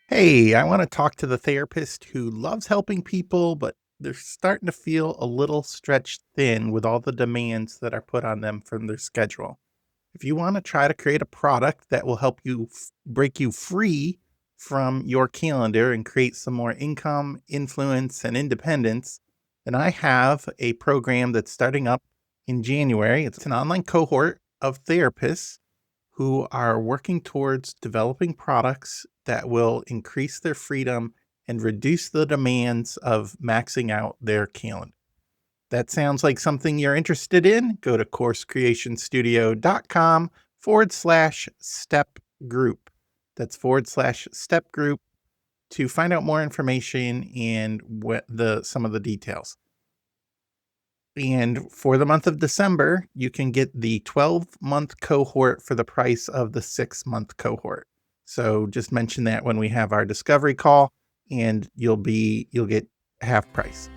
Hey, I want to talk to the therapist who loves helping people, but they're starting to feel a little stretched thin with all the demands that are put on them from their schedule. If you want to try to create a product that will help you break you free from your calendar and create some more income, influence, and independence, then I have a program that's starting up in January. It's an online cohort of therapists who are working towards developing products that will increase their freedom and reduce the demands of maxing out their calendar. That sounds like something you're interested in? Go to coursecreationstudio.com/step group. That's /step group to find out more information and what some of the details. And for the month of December, you can get the 12-month cohort for the price of the 6-month cohort. So just mention that when we have our discovery call and you'll get half price.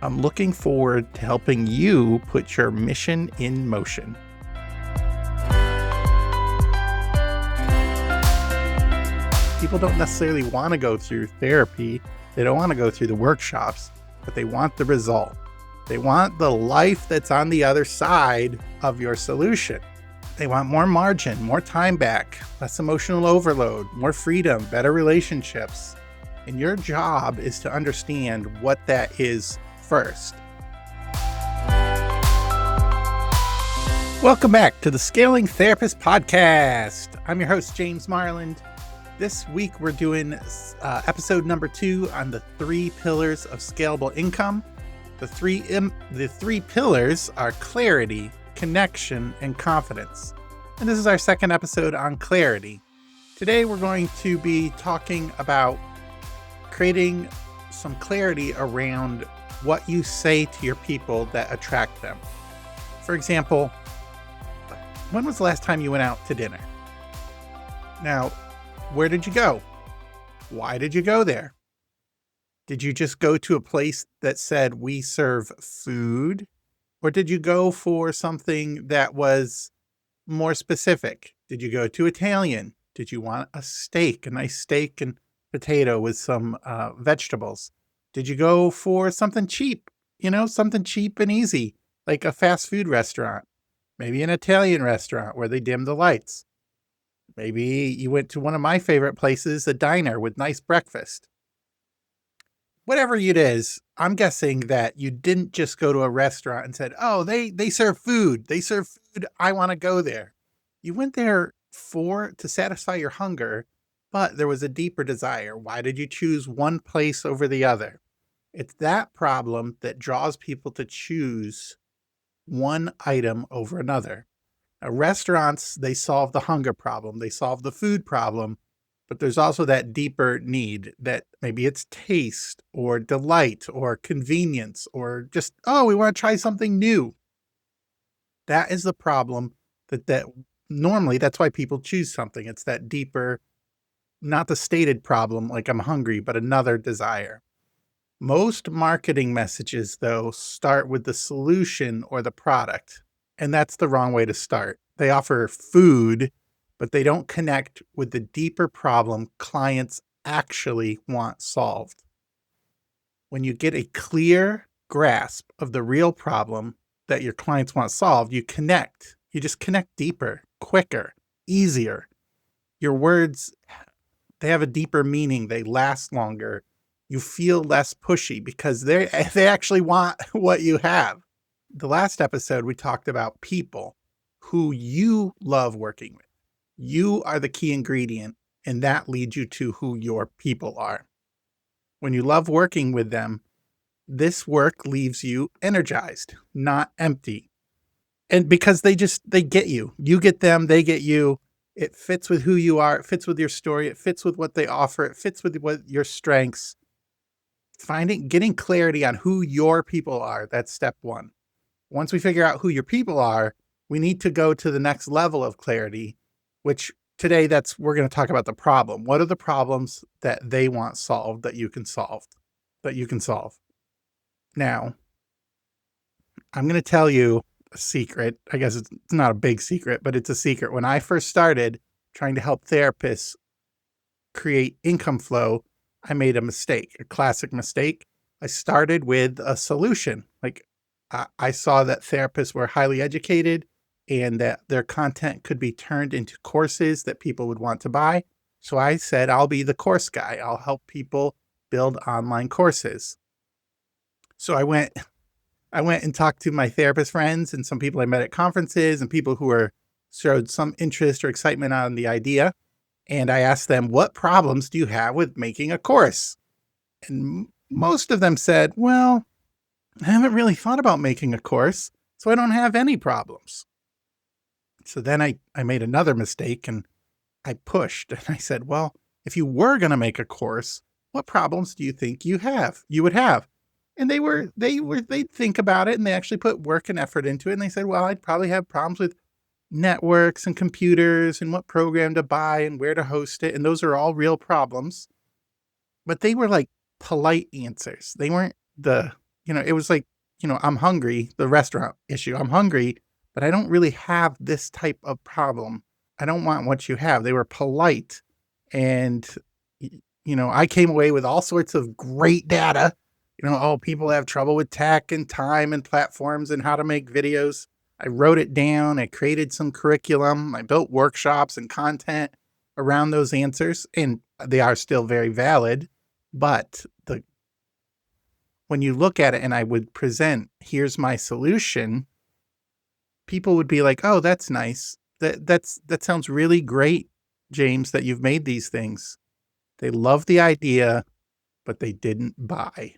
I'm looking forward to helping you put your mission in motion. People don't necessarily want to go through therapy. They don't want to go through the workshops, but they want the result. They want the life that's on the other side of your solution. They want more margin, more time back, less emotional overload, more freedom, better relationships. And your job is to understand what that is first. Welcome back to the Scaling Therapist Podcast. I'm your host, James Marland. This week we're doing episode number 2 on the 3 pillars of scalable income. The three pillars are clarity, connection, and confidence. And this is our second episode on clarity. Today we're going to be talking about creating some clarity around what you say to your people that attract them. For example, when was the last time you went out to dinner? Now, where did you go? Why did you go there? Did you just go to a place that said we serve food? Or did you go for something that was more specific? Did you go to Italian? Did you want a steak, a nice steak and potato with some vegetables? Did you go for something cheap? Something cheap and easy, like a fast food restaurant, maybe an Italian restaurant where they dim the lights. Maybe you went to one of my favorite places, a diner with nice breakfast. Whatever it is, I'm guessing that you didn't just go to a restaurant and said, oh, they serve food. They serve food. I want to go there. You went there to satisfy your hunger, but there was a deeper desire. Why did you choose one place over the other? It's that problem that draws people to choose one item over another. Now, restaurants, they solve the hunger problem. They solve the food problem. But there's also that deeper need that maybe it's taste or delight or convenience or just, oh, we want to try something new. That is the problem that normally that's why people choose something. It's that deeper, not the stated problem like I'm hungry, but another desire. Most marketing messages, though, start with the solution or the product, and that's the wrong way to start. They offer food, but they don't connect with the deeper problem clients actually want solved. When you get a clear grasp of the real problem that your clients want solved, you connect. You just connect deeper, quicker, easier. Your words, they have a deeper meaning. They last longer. You feel less pushy because they actually want what you have. The last episode, we talked about people who you love working with. You are the key ingredient, and that leads you to who your people are. When you love working with them, this work leaves you energized, not empty. And because they get you. You get them, they get you. It fits with who you are. It fits with your story. It fits with what they offer. It fits with what your strengths. Getting clarity on who your people are, that's step 1. Once we figure out who your people are, we need to go to the next level of clarity, which today we're going to talk about the problem. What are the problems that they want solved that you can solve? Now, I'm going to tell you a secret. I guess it's not a big secret, but it's a secret. When I first started trying to help therapists create income flow, I made a mistake, a classic mistake. I started with a solution. Like I saw that therapists were highly educated and that their content could be turned into courses that people would want to buy. So I said, I'll be the course guy. I'll help people build online courses. So I went and talked to my therapist friends and some people I met at conferences and people who showed some interest or excitement on the idea. And I asked them, what problems do you have with making a course? And most of them said, well, I haven't really thought about making a course, so I don't have any problems. So then I made another mistake and I pushed and I said, well, if you were going to make a course, what problems do you think you would have? And they'd think about it and they actually put work and effort into it. And they said, well, I'd probably have problems with networks and computers and what program to buy and where to host it. And those are all real problems. But they were like polite answers. They weren't it was like, I'm hungry, the restaurant issue. I'm hungry, but I don't really have this type of problem. I don't want what you have. They were polite. And, I came away with all sorts of great data. People have trouble with tech and time and platforms and how to make videos. I wrote it down. I created some curriculum. I built workshops and content around those answers, and they are still very valid. But when you look at it and I would present, here's my solution, people would be like, oh, that's nice. That sounds really great, James, that you've made these things. They love the idea, but they didn't buy.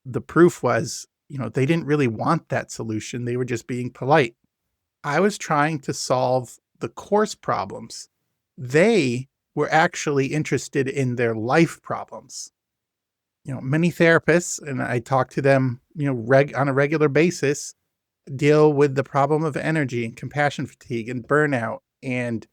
The proof was, they didn't really want that solution. They were just being polite. I was trying to solve the course problems. They were actually interested in their life problems. Many therapists, and I talk to them, on a regular basis, deal with the problem of energy and compassion fatigue and burnout. And,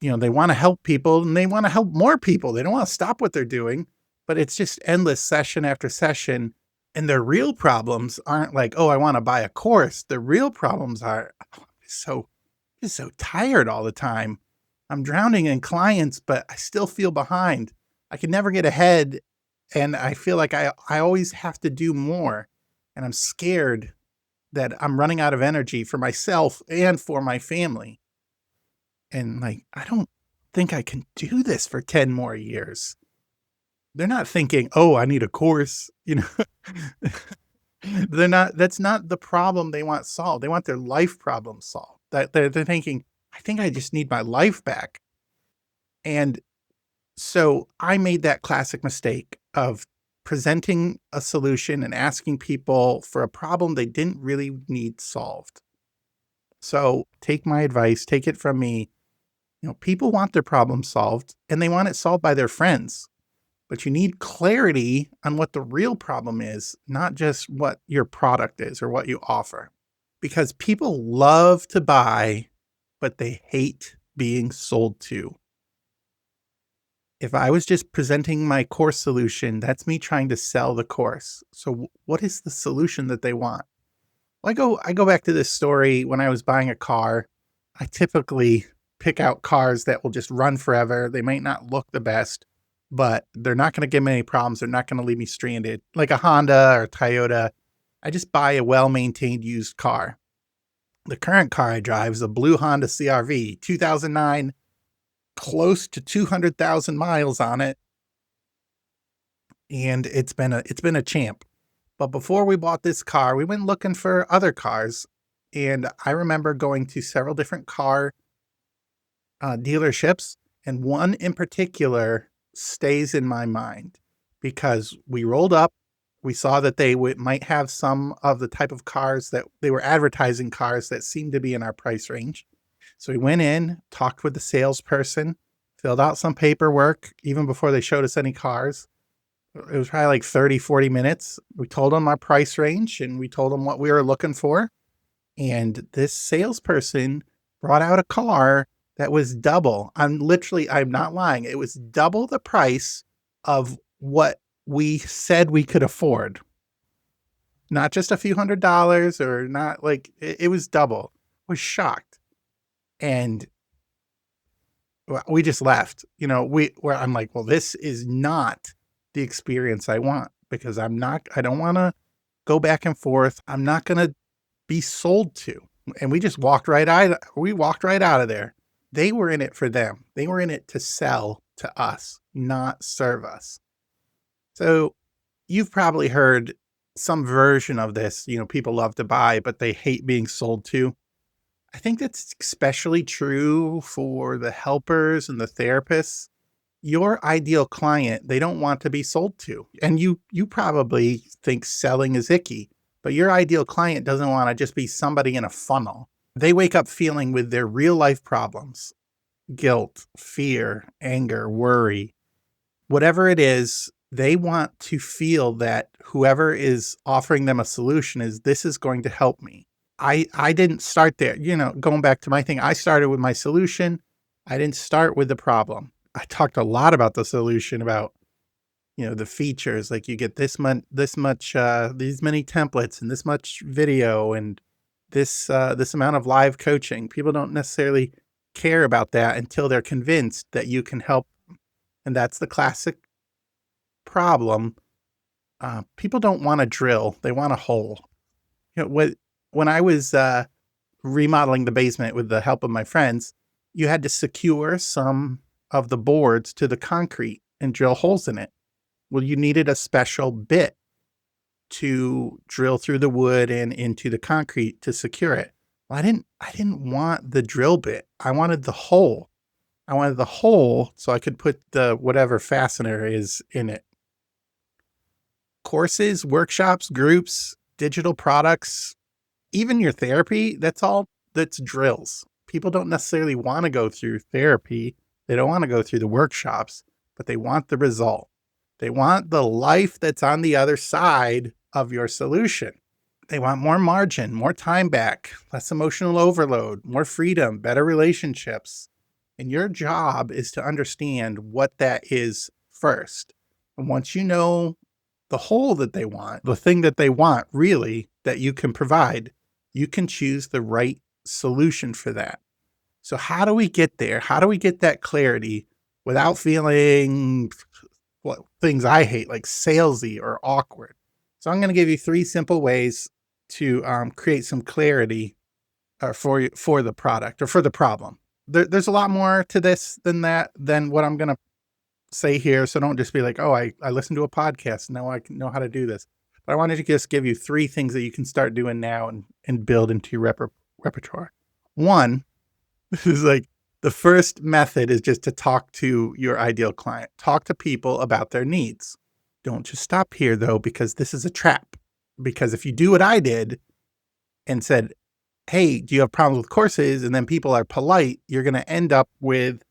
they want to help people and they want to help more people. They don't want to stop what they're doing, but it's just endless session after session. And their real problems aren't like, oh, I want to buy a course. The real problems are, I'm so tired all the time. I'm drowning in clients, but I still feel behind. I can never get ahead. And I feel like I always have to do more. And I'm scared that I'm running out of energy for myself and for my family. And I don't think I can do this for 10 more years. They're not thinking, oh, I need a course. That's not the problem they want solved. They want their life problem solved. They're thinking, I think I just need my life back. And so I made that classic mistake of presenting a solution and asking people for a problem they didn't really need solved. So take my advice, take it from me. People want their problem solved and they want it solved by their friends. But you need clarity on what the real problem is, not just what your product is or what you offer. Because people love to buy, but they hate being sold to. If I was just presenting my course solution, that's me trying to sell the course. So what is the solution that they want? Well, I go back to this story when I was buying a car. I typically pick out cars that will just run forever. They might not look the best, but they're not going to give me any problems. They're not going to leave me stranded. Like a Honda or a Toyota, I just buy a well-maintained used car. The current car I drive is a blue Honda CR-V, 2009, close to 200,000 miles on it. And it's been a champ. But before we bought this car, we went looking for other cars. And I remember going to several different car dealerships, and one in particular stays in my mind because we rolled up, we saw that they might have some of the type of cars that they were advertising, cars that seemed to be in our price range. So we went in, talked with the salesperson, filled out some paperwork even before they showed us any cars. It was probably like 30, 40 minutes. We told them our price range and we told them what we were looking for. And this salesperson brought out a car that was double. I'm not lying. It was double the price of what we said we could afford. Not just a few $100s or not it was double. I was shocked. And we just left. Where I'm like, well, this is not the experience I want because I don't want to go back and forth. I'm not going to be sold to. And we just walked right out of there. They were in it for them. They were in it to sell to us, not serve us. So you've probably heard some version of this. People love to buy, but they hate being sold to. I think that's especially true for the helpers and the therapists. Your ideal client, they don't want to be sold to. And you probably think selling is icky, but your ideal client doesn't want to just be somebody in a funnel. They wake up feeling with their real life problems, guilt, fear, anger, worry, whatever it is. They want to feel that whoever is offering them a solution this is going to help me. I didn't start there. Going back to my thing, I started with my solution. I didn't start with the problem. I talked a lot about the solution, about, the features, like you get these many templates and this much video and this amount of live coaching. People don't necessarily care about that until they're convinced that you can help them. And that's the classic problem. People don't want a drill. They want a hole. When I was remodeling the basement with the help of my friends, you had to secure some of the boards to the concrete and drill holes in it. Well, you needed a special bit to drill through the wood and into the concrete to secure it. Well, I didn't want the drill bit. I wanted the hole. I wanted the hole so I could put the whatever fastener is in it. Courses, workshops, groups, digital products, even your therapy, that's drills. People don't necessarily want to go through therapy. They don't want to go through the workshops, but they want the result. They want the life that's on the other side of your solution. They want more margin, more time back, less emotional overload, more freedom, better relationships. And your job is to understand what that is first. And once you know the whole that they want, the thing that they want really that you can provide, you can choose the right solution for that. So how do we get there? How do we get that clarity without feeling things I hate, like salesy or awkward? So I'm going to give you 3 simple ways to create some clarity for the product or for the problem. There's a lot more to this than what I'm going to say here. So don't just be like, oh, I listened to a podcast. Now I know how to do this. But I wanted to just give you 3 things that you can start doing now and build into your repertoire. One, this is like the first method is just to talk to your ideal client. Talk to people about their needs. Don't just stop here though, because this is a trap. Because if you do what I did and said, hey, do you have problems with courses? And then people are polite, you're going to end up with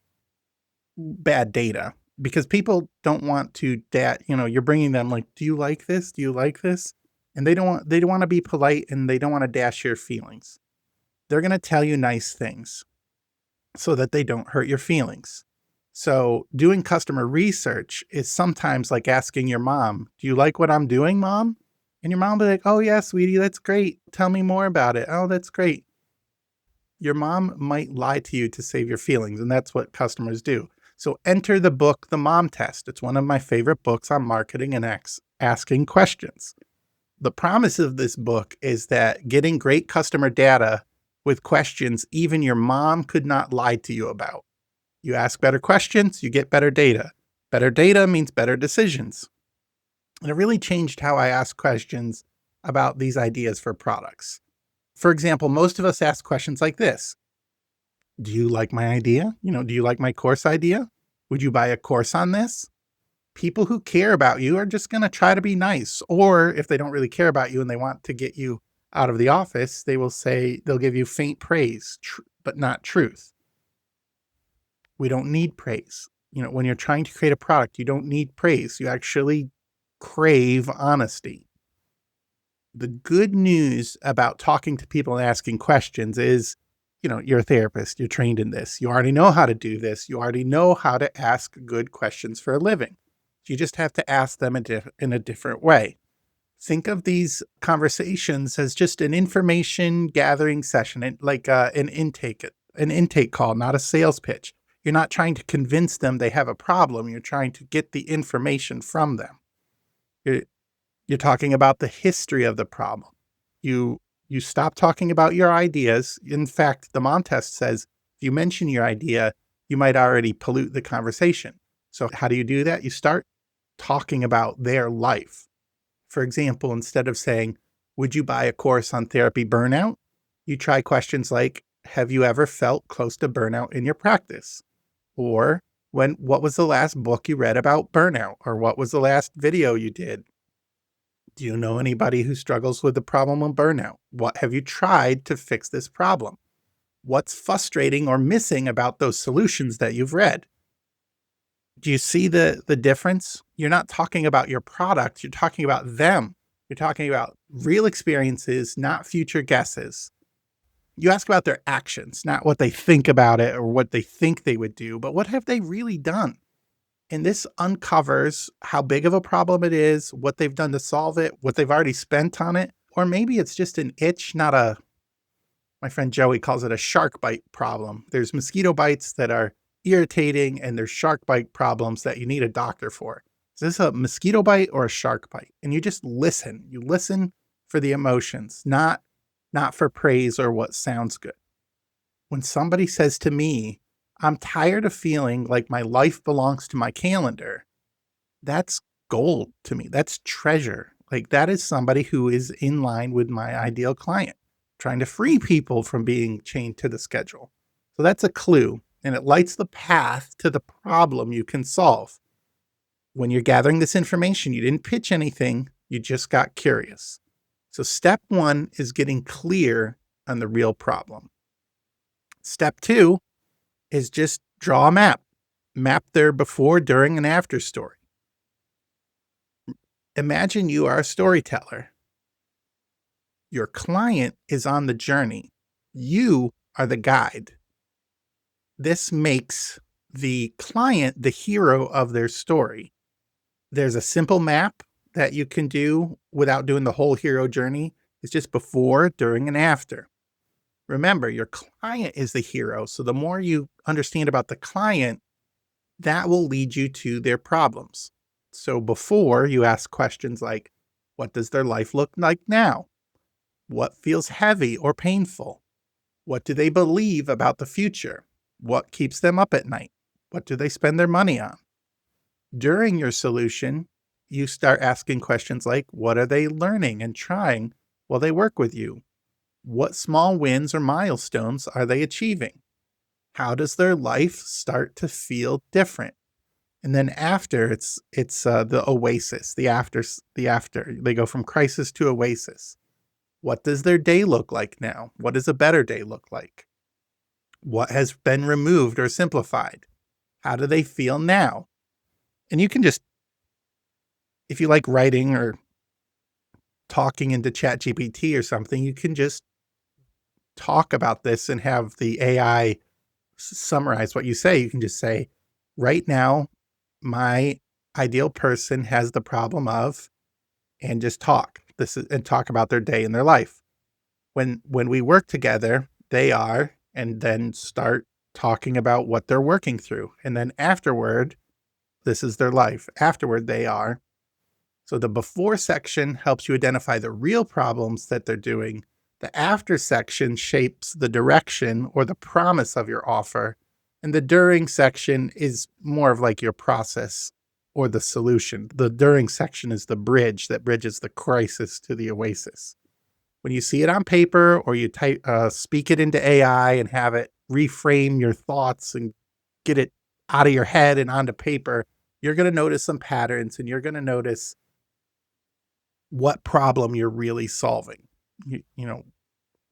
bad data. Because people don't want to you're bringing them like, do you like this? Do you like this? And they don't want to be polite and they don't want to dash your feelings. They're going to tell you nice things so that they don't hurt your feelings. So doing customer research is sometimes like asking your mom, do you like what I'm doing, Mom? And your mom will be like, oh yeah, sweetie, that's great. Tell me more about it. Oh, that's great. Your mom might lie to you to save your feelings, and that's what customers do. So enter the book, The Mom Test. It's one of my favorite books on marketing and asking questions. The promise of this book is that getting great customer data with questions even your mom could not lie to you about. You ask better questions, you get better data. Better data means better decisions. And it really changed how I ask questions about these ideas for products. For example, most of us ask questions like this. Do you like my idea? Do you like my course idea? Would you buy a course on this? People who care about you are just going to try to be nice. Or if they don't really care about you and they want to get you out of the office, they'll give you faint praise, but not truth. We don't need praise. When you're trying to create a product, you don't need praise. You actually crave honesty. The good news about talking to people and asking questions is, you're a therapist, you're trained in this. You already know how to do this. You already know how to ask good questions for a living. You just have to ask them in a different way. Think of these conversations as just an information gathering session, like an intake call, not a sales pitch. You're not trying to convince them they have a problem. You're trying to get the information from them. You're, you're talking about the history of the problem. You you stop talking about your ideas. In fact, the mom test says if you mention your idea, you might already pollute the conversation. So how do you do that? You start talking about their life. For example, instead of saying, "Would you buy a course on therapy burnout?" you try questions like, "Have you ever felt close to burnout in your practice?" Or what was the last book you read about burnout? Or what was the last video you did? Do you know anybody who struggles with the problem of burnout? What have you tried to fix this problem? What's frustrating or missing about those solutions that you've read? Do you see the difference? You're not talking about your product, you're talking about them. You're talking about real experiences, not future guesses. You ask about their actions, not what they think about it or what they think they would do, but what have they really done? And this uncovers how big of a problem it is, what they've done to solve it, what they've already spent on it, or maybe it's just an itch, not a, my friend Joey calls it a shark bite problem. There's mosquito bites that are irritating, and there's shark bite problems that you need a doctor for. Is this a mosquito bite or a shark bite? And you just listen. You listen for the emotions, not for praise or what sounds good. When somebody says to me, "I'm tired of feeling like my life belongs to my calendar," that's gold to me. That's treasure. Like, that is somebody who is in line with my ideal client, trying to free people from being chained to the schedule. So that's a clue, and it lights the path to the problem you can solve. When you're gathering this information, you didn't pitch anything, you just got curious. So step 1 is getting clear on the real problem. Step 2 is just draw a map. Map their before, during, and after story. Imagine you are a storyteller. Your client is on the journey. You are the guide. This makes the client the hero of their story. There's a simple map that you can do without doing the whole hero journey. It's just before, during, and after. Remember, your client is the hero. So the more you understand about the client, that will lead you to their problems. So before, you ask questions like, what does their life look like now? What feels heavy or painful? What do they believe about the future? What keeps them up at night? What do they spend their money on? During your solution, you start asking questions like, what are they learning and trying while they work with you? What small wins or milestones are they achieving? How does their life start to feel different? And then after, it's the oasis, the after. They go from crisis to oasis. What does their day look like now? What does a better day look like? What has been removed or simplified? How do they feel now? And you can just, if you like writing or talking into ChatGPT or something, you can just talk about this and have the AI summarize what you say. You can just say, right now, my ideal person has the problem of, and just talk. And talk about their day and their life. When we work together, they are, and then start talking about what they're working through. And then afterward, this is their life. Afterward, they are. So the before section helps you identify the real problems that they're doing. The after section shapes the direction or the promise of your offer. And the during section is more of like your process or the solution. The during section is the bridge that bridges the crisis to the oasis. When you see it on paper or you speak it into AI and have it reframe your thoughts and get it out of your head and onto paper, you're going to notice some patterns, and you're going to notice what problem you're really solving. You know,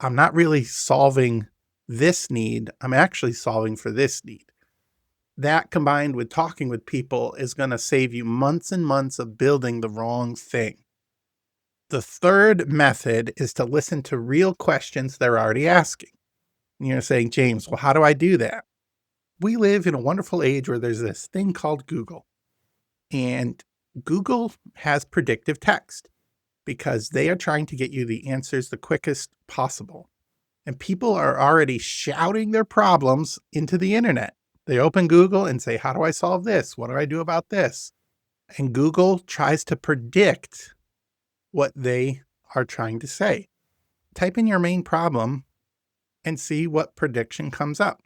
I'm not really solving this need. I'm actually solving for this need. That, combined with talking with people, is going to save you months and months of building the wrong thing. The third method is to listen to real questions they're already asking. And you're saying, James, well, how do I do that? We live in a wonderful age where there's this thing called Google. And Google has predictive text because they are trying to get you the answers the quickest possible. And people are already shouting their problems into the internet. They open Google and say, how do I solve this? What do I do about this? And Google tries to predict what they are trying to say. Type in your main problem and see what prediction comes up.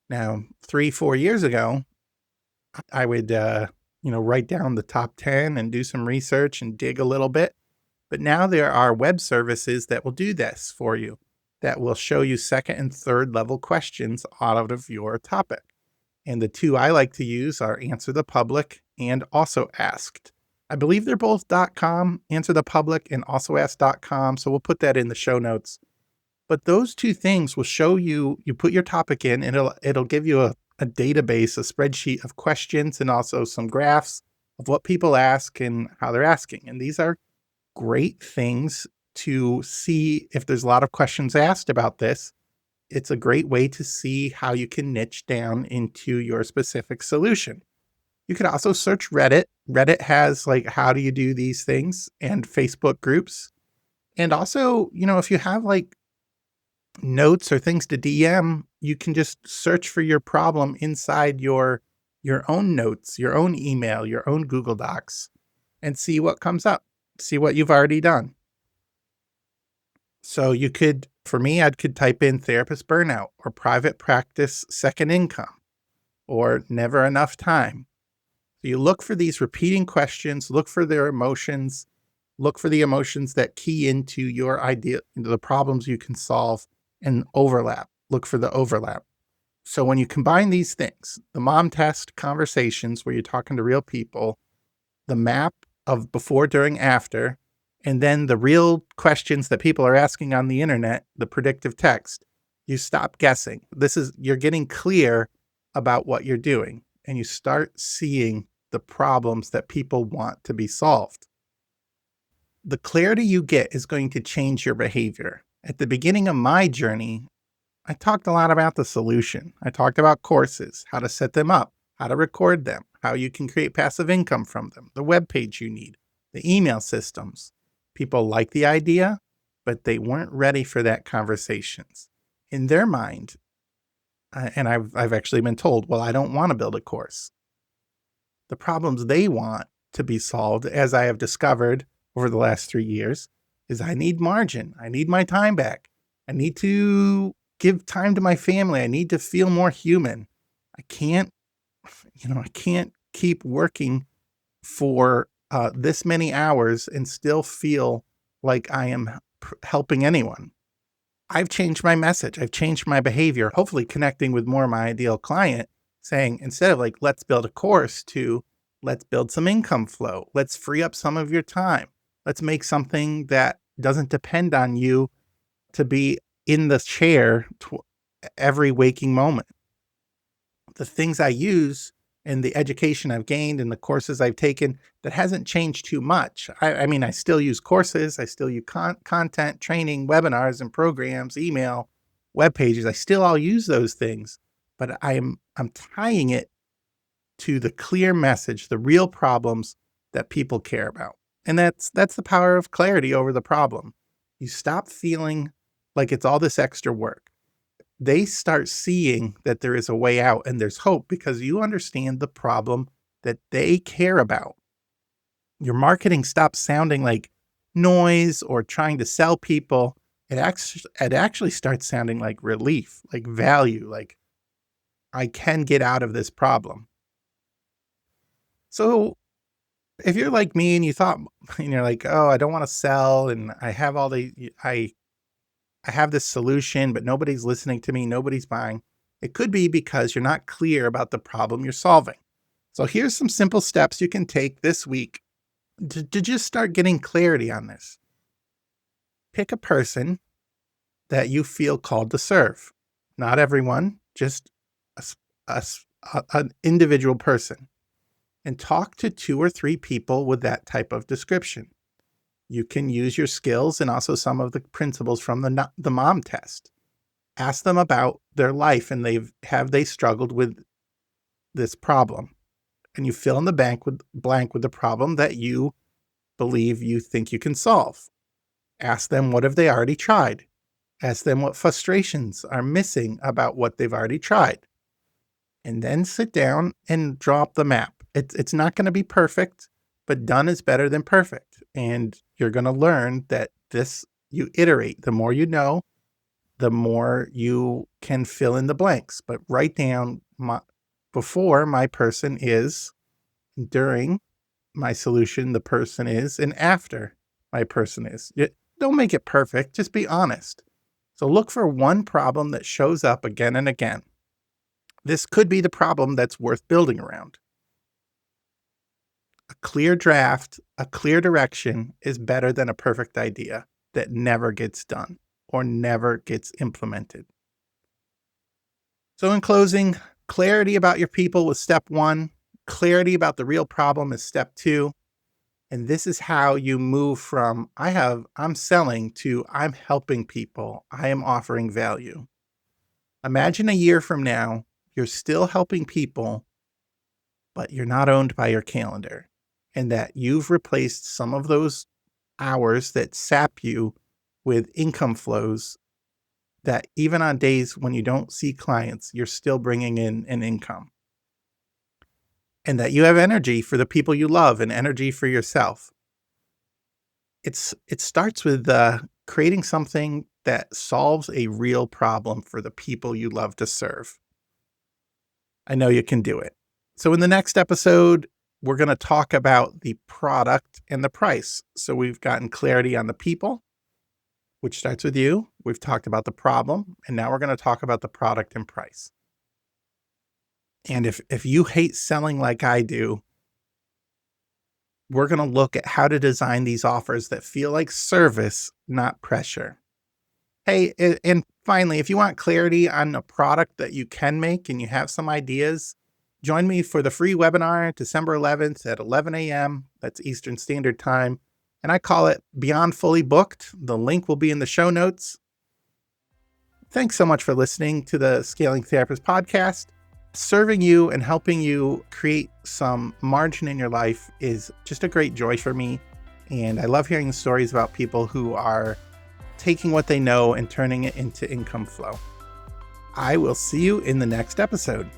Now, 3-4 years ago, I would, write down the top 10 and do some research and dig a little bit. But now there are web services that will do this for you, that will show you second and third level questions out of your topic. And the two I like to use are Answer the Public and Also Asked. I believe they're both .com, Answer the Public and AlsoAsked.com. So we'll put that in the show notes. But those two things will show you, you put your topic in and it'll give you a database, a spreadsheet of questions and also some graphs of what people ask and how they're asking. And these are great things to see if there's a lot of questions asked about this. It's a great way to see how you can niche down into your specific solution. You could also search Reddit. Reddit has like, how do you do these things, and Facebook groups. And also, if you have like notes or things to DM, you can just search for your problem inside your own notes, your own email, your own Google Docs, and see what comes up, see what you've already done. So you could, for me, I could type in therapist burnout or private practice second income or never enough time. So you look for these repeating questions, look for their emotions, look for the emotions that key into your idea, into the problems you can solve, and overlap. Look for the overlap. So when you combine these things, the mom test conversations where you're talking to real people, the map of before, during, after, and then the real questions that people are asking on the internet, the predictive text, you stop guessing. You're getting clear about what you're doing, and you start seeing the problems that people want to be solved. The clarity you get is going to change your behavior. At the beginning of my journey, I talked a lot about the solution. I talked about courses, how to set them up, how to record them, how you can create passive income from them, the web page you need, the email systems. People like the idea, but they weren't ready for that conversations. In their mind, and I've actually been told, well, I don't want to build a course. The problems they want to be solved, as I have discovered over the last 3 years, is I need margin. I need my time back. I need to give time to my family. I need to feel more human. I can't keep working for this many hours and still feel like I am helping anyone. I've changed my message. I've changed my behavior, hopefully connecting with more of my ideal client, saying instead of like, let's build a course, to let's build some income flow. Let's free up some of your time. Let's make something that doesn't depend on you to be in the chair every waking moment. The things I use and the education I've gained and the courses I've taken, that hasn't changed too much. I mean, I still use courses. I still use content, training, webinars and programs, email, web pages. I still all use those things, but I'm tying it to the clear message, the real problems that people care about. And that's the power of clarity over the problem. You stop feeling like it's all this extra work. They start seeing that there is a way out and there's hope because you understand the problem that they care about. Your marketing stops sounding like noise or trying to sell people. It actually starts sounding like relief, like value, like I can get out of this problem. So if you're like me and you thought, and you're like, oh, I don't want to sell and I have I have this solution, but nobody's listening to me, nobody's buying. It could be because you're not clear about the problem you're solving. So here's some simple steps you can take this week to just start getting clarity on this. Pick a person that you feel called to serve. Not everyone, just an individual person. And talk to 2 or 3 people with that type of description. You can use your skills and also some of the principles from the mom test. Ask them about their life and have they struggled with this problem? And you fill in the blank with the problem that you believe you think you can solve. Ask them, what have they already tried? Ask them what frustrations are missing about what they've already tried. and then sit down and draw up the map. It's not going to be perfect, but done is better than perfect. And you're going to learn that you iterate. The more you know, the more you can fill in the blanks. But write down before my person is, during my solution the person is, and after my person is. Don't make it perfect, just be honest. So look for one problem that shows up again and again. This could be the problem that's worth building around. A clear draft, a clear direction is better than a perfect idea that never gets done or never gets implemented. So in closing, clarity about your people was step 1. Clarity about the real problem is step 2. And this is how you move from I'm selling to I'm helping people. I am offering value. Imagine a year from now, you're still helping people, but you're not owned by your calendar, and that you've replaced some of those hours that sap you with income flows that even on days when you don't see clients, you're still bringing in an income. And that you have energy for the people you love and energy for yourself. It starts with creating something that solves a real problem for the people you love to serve. I know you can do it. So in the next episode, we're going to talk about the product and the price. So we've gotten clarity on the people, which starts with you. We've talked about the problem, and now we're going to talk about the product and price. And if you hate selling like I do, we're going to look at how to design these offers that feel like service, not pressure. Hey, and finally, if you want clarity on a product that you can make and you have some ideas, join me for the free webinar December 11th at 11 a.m. That's Eastern Standard Time. And I call it Beyond Fully Booked. The link will be in the show notes. Thanks so much for listening to the Scaling Therapist podcast. Serving you and helping you create some margin in your life is just a great joy for me. And I love hearing the stories about people who are taking what they know and turning it into income flow. I will see you in the next episode.